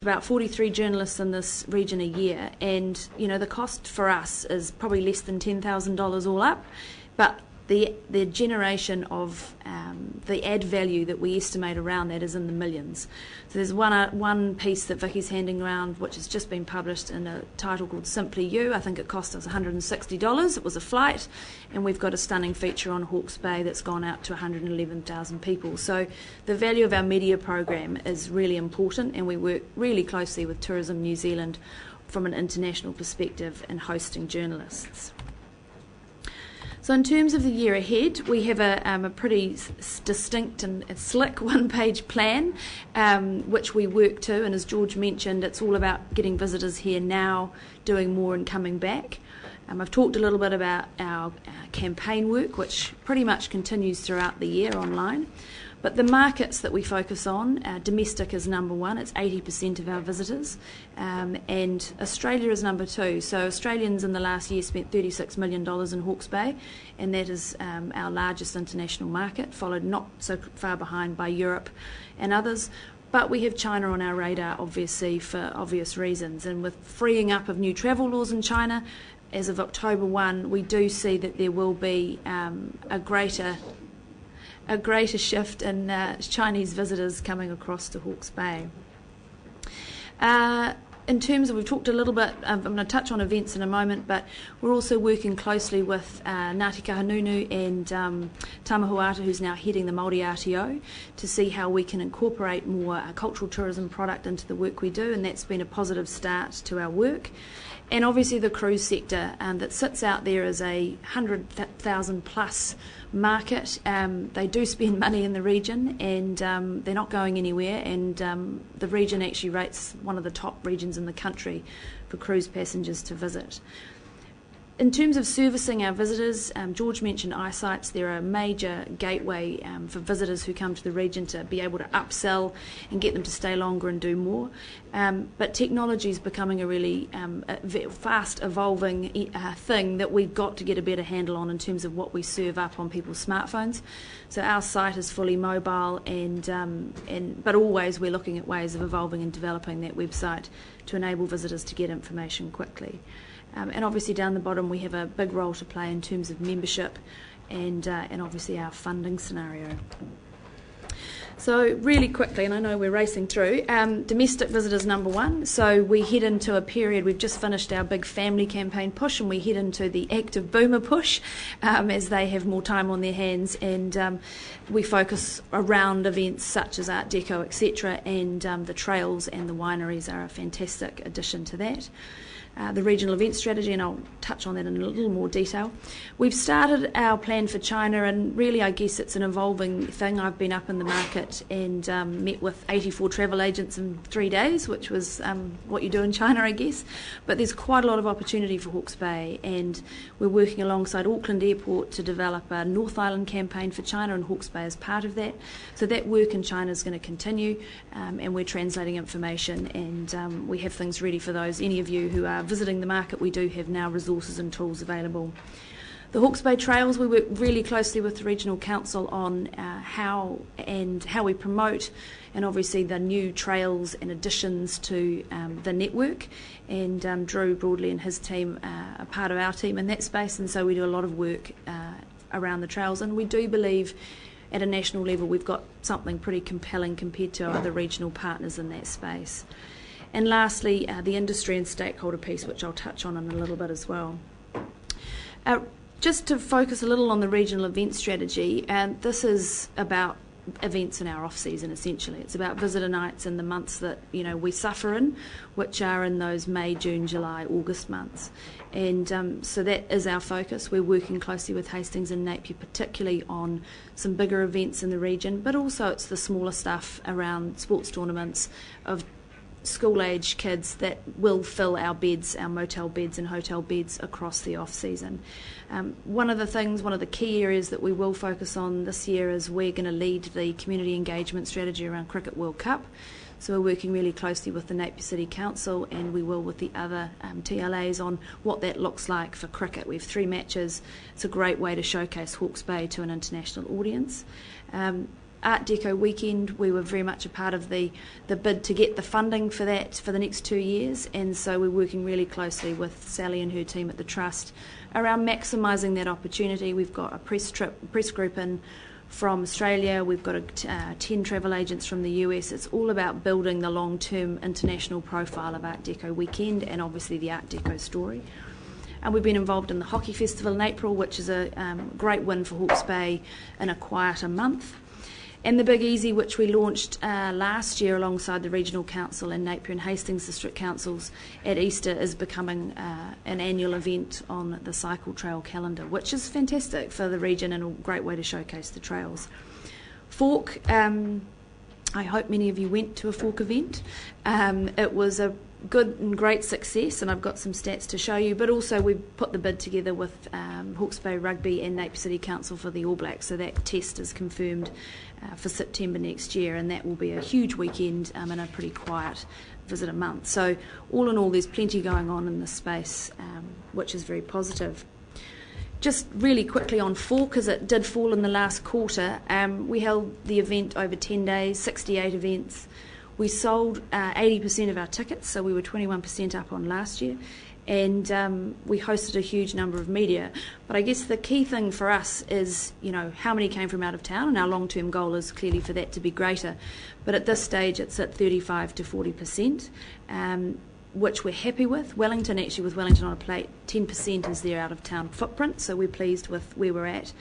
about 43 journalists in this region a year, and the cost for us is probably less than $10,000 all up, but the generation of the ad value that we estimate around that is in the millions. So there's one piece that Vicky's handing around, which has just been published in a title called Simply You. I think it cost us $160. It was a flight, and we've got a stunning feature on Hawke's Bay that's gone out to 111,000 people. So the value of our media program is really important, and we work really closely with Tourism New Zealand from an international perspective in hosting journalists. So in terms of the year ahead, we have a pretty distinct and slick one-page plan, which we work to, and as George mentioned, it's all about getting visitors here now, doing more and coming back. I've talked a little bit about our campaign work, which pretty much continues throughout the year online. But the markets that we focus on, domestic is number one, it's 80% of our visitors, and Australia is number two. So Australians in the last year spent $36 million in Hawke's Bay, and that is our largest international market, followed not so far behind by Europe and others. But we have China on our radar, obviously, for obvious reasons. And with freeing up of new travel laws in China, as of October 1, we do see that there will be a greater shift in Chinese visitors coming across to Hawke's Bay. In terms of, we've talked a little bit, I'm going to touch on events in a moment, but we're also working closely with Ngāti Kahungunu and Tamahuata, who's now heading the Māori RTO, to see how we can incorporate more cultural tourism product into the work we do, and that's been a positive start to our work. And obviously the cruise sector that sits out there as a 100,000 plus market. They do spend money in the region, and they're not going anywhere, and the region actually rates one of the top regions in the country for cruise passengers to visit. In terms of servicing our visitors, George mentioned eyesights. They're a major gateway for visitors who come to the region to be able to upsell and get them to stay longer and do more. But technology is becoming a really fast evolving thing that we've got to get a better handle on in terms of what we serve up on people's smartphones. So our site is fully mobile, but always we're looking at ways of evolving and developing that website to enable visitors to get information quickly. And obviously down the bottom we have a big role to play in terms of membership and obviously our funding scenario. So really quickly, and I know we're racing through, domestic visitors number one. So we head into a period, we've just finished our big family campaign push, and we head into the active boomer push as they have more time on their hands, and we focus around events such as Art Deco, etc., and the trails and the wineries are a fantastic addition to that. The regional event strategy, and I'll touch on that in a little more detail. We've started our plan for China, and really I guess it's an evolving thing. I've been up in the market and met with 84 travel agents in 3 days, which was what you do in China, I guess. But there's quite a lot of opportunity for Hawke's Bay, and we're working alongside Auckland Airport to develop a North Island campaign for China, and Hawke's Bay is part of that. So that work in China is going to continue, and we're translating information, and we have things ready for those. Any of you who are visiting the market, we do have now resources and tools available. The Hawke's Bay Trails, we work really closely with the Regional Council on how we promote, and obviously the new trails and additions to the network, and Drew Broadley and his team are part of our team in that space, and so we do a lot of work around the trails, and we do believe at a national level we've got something pretty compelling compared to our other regional partners in that space. And lastly, the industry and stakeholder piece, which I'll touch on in a little bit as well. Just to focus a little on the regional event strategy, this is about events in our off-season, essentially. It's about visitor nights in the months that we suffer in, which are in those May, June, July, August months. And so that is our focus. We're working closely with Hastings and Napier, particularly on some bigger events in the region, but also it's the smaller stuff around sports tournaments of school-age kids that will fill our beds, our motel beds and hotel beds across the off-season. One of the key areas that we will focus on this year is we're going to lead the community engagement strategy around Cricket World Cup. So we're working really closely with the Napier City Council, and we will with the other TLAs on what that looks like for cricket. We have 3 matches. It's a great way to showcase Hawke's Bay to an international audience. Art Deco Weekend, we were very much a part of the bid to get the funding for that for the next 2 years, and so we're working really closely with Sally and her team at the Trust around maximising that opportunity. We've got a press group in from Australia, we've got 10 travel agents from the US. It's all about building the long-term international profile of Art Deco Weekend and obviously the Art Deco story. And we've been involved in the Hawke Festival in April, which is a great win for Hawke's Bay in a quieter month. And the Big Easy, which we launched last year alongside the Regional Council and Napier and Hastings District Councils at Easter, is becoming an annual event on the cycle trail calendar, which is fantastic for the region and a great way to showcase the trails. Fork, I hope many of you went to a Fork event. It was a good and great success, and I've got some stats to show you, but also we put the bid together with Hawke's Bay Rugby and Napier City Council for the All Blacks, so that test is confirmed for September next year, and that will be a huge weekend in a pretty quiet visitor month. So all in all, there's plenty going on in this space, which is very positive. Just really quickly on Fork, because it did fall in the last quarter, we held the event over 10 days, 68 events. We sold 80% of our tickets, so we were 21% up on last year, and we hosted a huge number of media. But I guess the key thing for us is, how many came from out of town, and our long-term goal is clearly for that to be greater. But at this stage, it's at 35 to 40%, which we're happy with. Wellington, actually, with Wellington on a plate, 10% is their out-of-town footprint, so we're pleased with where we're at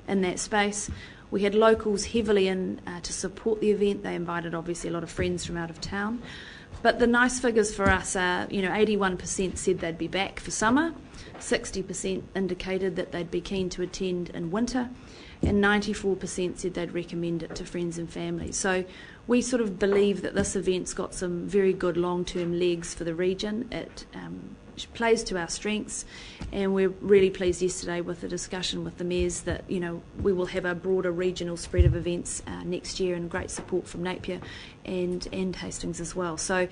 in that space. We had locals heavily in to support the event. They invited, obviously, a lot of friends from out of town. But the nice figures for us are, 81% said they'd be back for summer, 60% indicated that they'd be keen to attend in winter, and 94% said they'd recommend it to friends and family. So we sort of believe that this event's got some very good long-term legs for the region. It plays to our strengths, and we're really pleased yesterday with the discussion with the mayors that we will have a broader regional spread of events next year, and great support from Napier and Hastings as well. So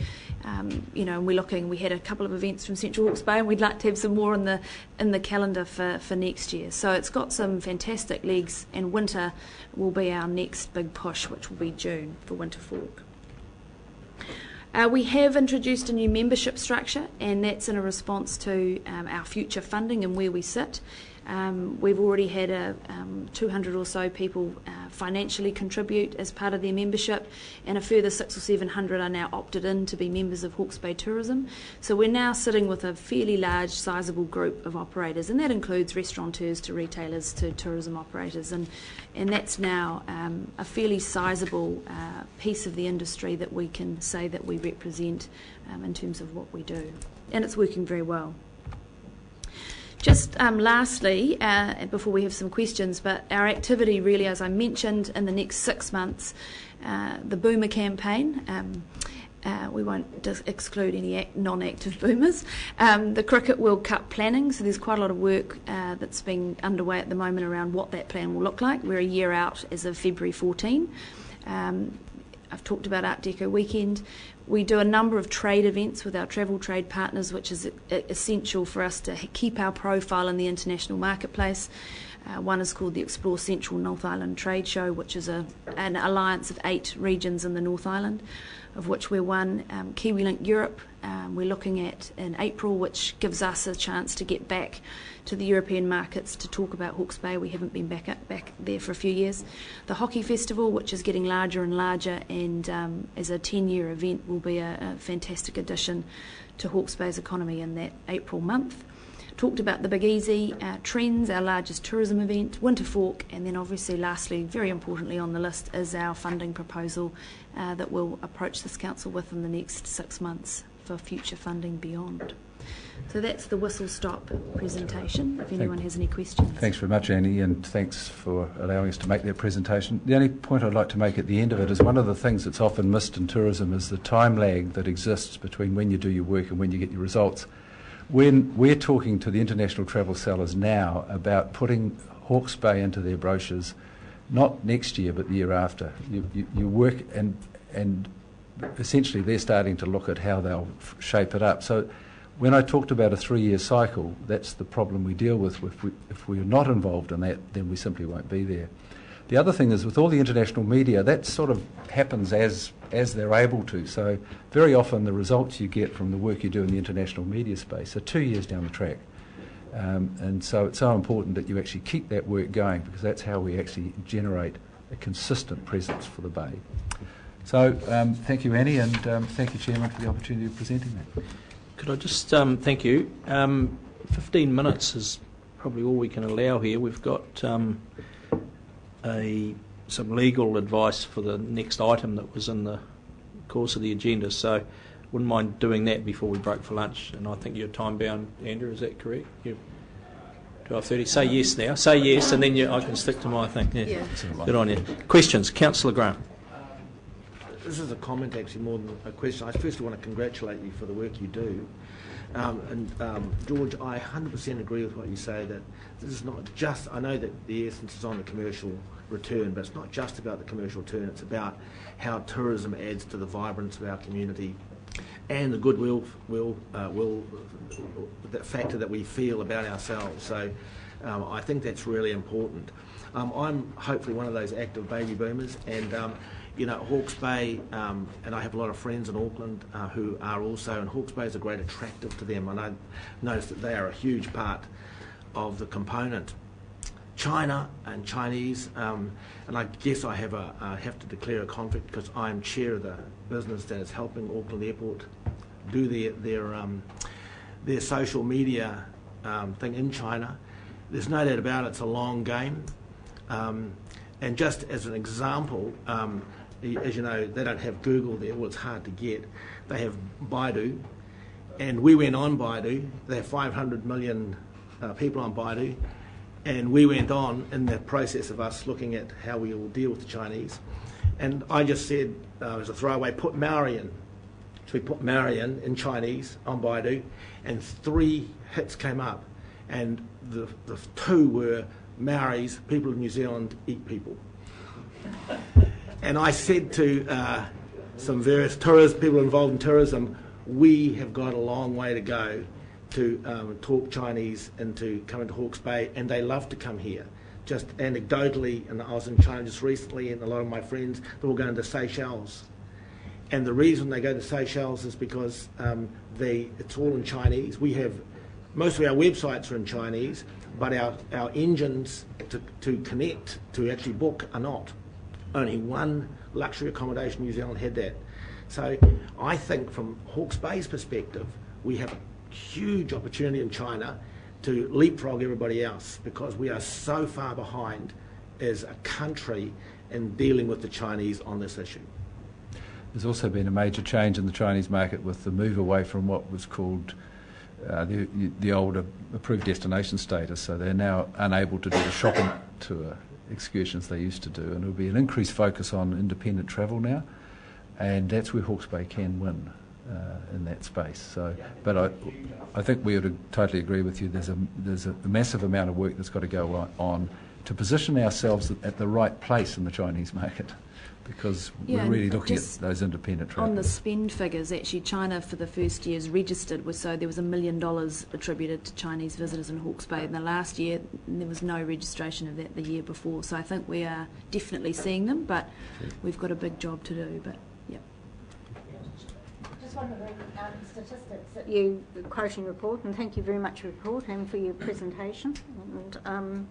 we had a couple of events from Central Hawke's Bay, and we'd like to have some more in the calendar for next year. So it's got some fantastic legs, and winter will be our next big push, which will be June for Winter Fork. We have introduced a new membership structure, and that's in a response to our future funding and where we sit. We've already had 200 or so people financially contribute as part of their membership, and a further 600 or 700 are now opted in to be members of Hawke's Bay Tourism. So we're now sitting with a fairly large, sizable group of operators, and that includes restaurateurs to retailers to tourism operators, and that's now a fairly sizable piece of the industry that we can say that we represent in terms of what we do, and it's working very well. Just lastly, before we have some questions, but our activity really, as I mentioned, in the next 6 months, the Boomer campaign, we won't exclude any non-active boomers, the Cricket World Cup planning, so there's quite a lot of work that's being underway at the moment around what that plan will look like. We're a year out as of February 14. I've talked about Art Deco Weekend. We do a number of trade events with our travel trade partners, which is essential for us to keep our profile in the international marketplace. One is called the Explore Central North Island Trade Show, which is an alliance of 8 regions in the North Island, of which we're one. KiwiLink Europe, we're looking at in April, which gives us a chance to get back to the European markets to talk about Hawke's Bay. We haven't been back there for a few years. The Hawke Festival, which is getting larger and larger, and as a 10-year event will be a fantastic addition to Hawke's Bay's economy in that April month. Talked about the Big Easy, Trends, our largest tourism event, Winter Fork, and then obviously lastly, very importantly on the list, is our funding proposal that we'll approach this council with in the next 6 months for future funding beyond. So that's the whistle-stop presentation, if anyone has any questions. Thanks very much, Annie, and thanks for allowing us to make that presentation. The only point I'd like to make at the end of it is one of the things that's often missed in tourism is the time lag that exists between when you do your work and when you get your results. When we're talking to the international travel sellers now about putting Hawke's Bay into their brochures, not next year but the year after, you work and essentially they're starting to look at how they'll shape it up. So when I talked about a 3-year cycle, that's the problem we deal with. If we're not involved in that, then we simply won't be there. The other thing is with all the international media, that sort of happens as they're able to. So very often the results you get from the work you do in the international media space are 2 years down the track. And so it's so important that you actually keep that work going, because that's how we actually generate a consistent presence for the Bay. So thank you, Annie, and thank you, Chairman, for the opportunity of presenting that. Could I just thank you? 15 minutes is probably all we can allow here. We've got some legal advice for the next item that was in the course of the agenda, so wouldn't mind doing that before we break for lunch. And I think you're time bound, Andrew, is that correct? 12:30. Say yes now. Say yes, and then I can stick to my thing. Yeah. Good on you. Questions? Councillor Graham. This is a comment, actually, more than a question. I firstly want to congratulate you for the work you do. George, I 100% agree with what you say, that this is not just, I know that the essence is on the commercial return, but it's not just about the commercial return, it's about how tourism adds to the vibrance of our community and the goodwill, that factor that we feel about ourselves. So I think that's really important. I'm hopefully one of those active baby boomers, and Hawke's Bay, and I have a lot of friends in Auckland who are also, and Hawke's Bay is a great attractive to them, and I noticed that they are a huge part of the component. China and Chinese, and I guess I have to declare a conflict because I'm chair of the business that is helping Auckland Airport do their social media thing in China. There's no doubt about it, it's a long game. And just as an example, as you know, they don't have Google there, well, it's hard to get. They have Baidu, and we went on Baidu. They have 500 million people on Baidu, and we went on in the process of us looking at how we will deal with the Chinese. And I just said, as a throwaway, put Maori in. So we put Maori in Chinese on Baidu, and 3 hits came up. And the 2 were Maoris, people of New Zealand eat people. And I said to some various people involved in tourism, we have got a long way to go to talk Chinese into coming to Hawke's Bay, and they love to come here. Just anecdotally, and I was in China just recently, and a lot of my friends, they're all going to Seychelles. And the reason they go to Seychelles is because it's all in Chinese. We have, most of our websites are in Chinese, but our engines to connect, to actually book, are not. Only one luxury accommodation in New Zealand had that. So I think from Hawke's Bay's perspective, we have a huge opportunity in China to leapfrog everybody else, because we are so far behind as a country in dealing with the Chinese on this issue. There's also been a major change in the Chinese market with the move away from what was called the old approved destination status, so they're now unable to do the shopping tour excursions they used to do, and there will be an increased focus on independent travel now, and that's where Hawke's Bay can win in that space. So, but I think we would totally agree with you. There's a massive amount of work that's got to go on to position ourselves at the right place in the Chinese market, because we're really looking at those independent travellers. On the spend figures, actually, China for the first years registered, so there was $1 million attributed to Chinese visitors in Hawke's Bay. In the last year, there was no registration of that the year before. So I think we are definitely seeing them, but we've got a big job to do. But yeah. Just one of the statistics that you quoting report, and thank you very much for your report and for your presentation. And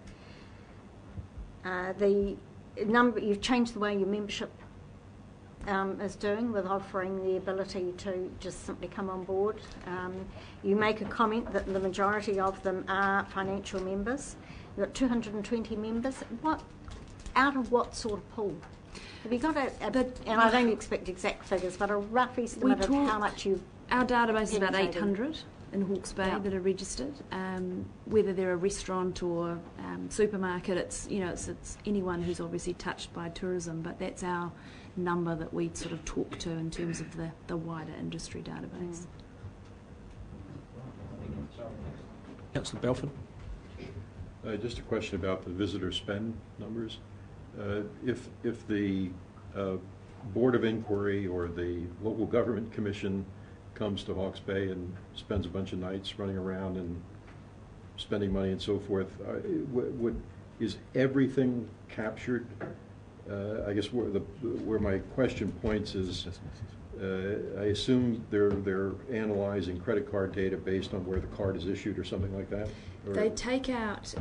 the number, you've changed the way your membership is doing, with offering the ability to just simply come on board. You make a comment that the majority of them are financial members. You've got 220 members. Out of what sort of pool? Have you got and I don't expect exact figures, but a rough estimate of how much you've... Our database is about 800 in Hawke's Bay that are registered. Whether they're a restaurant or supermarket, it's anyone who's obviously touched by tourism, but that's our number that we sort of talk to in terms of the wider industry database. Councillor Belford. Just a question about the visitor spend numbers. If the Board of Inquiry or the Local Government Commission comes to Hawke's Bay and spends a bunch of nights running around and spending money and so forth, is everything captured? I guess where my question points is, I assume they're analyzing credit card data based on where the card is issued or something like that? Or They take out,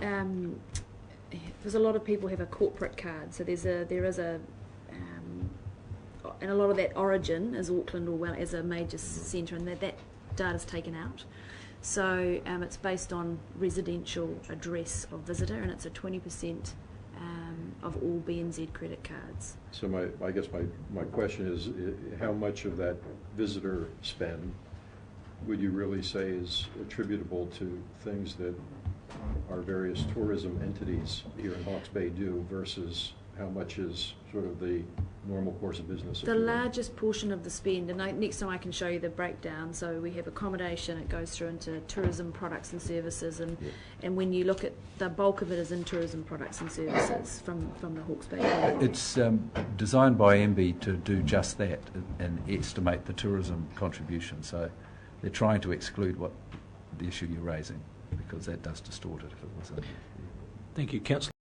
because a lot of people have a corporate card, so and a lot of that origin is Auckland or as a major centre, and that data's taken out. So it's based on residential address of visitor, and it's a 20% of all BNZ credit cards. So I guess my question is, how much of that visitor spend would you really say is attributable to things that our various tourism entities here in Hawke's Bay do versus how much is sort of the normal course of business? The largest portion of the spend, and next time I can show you the breakdown, so we have accommodation, it goes through into tourism products and services, and when you look at the bulk of it is in tourism products and services from the Hawke's Bay. It's designed by MB to do just that and estimate the tourism contribution. So they're trying to exclude what the issue you're raising, because that does distort it if it was in. Thank you, Councillor.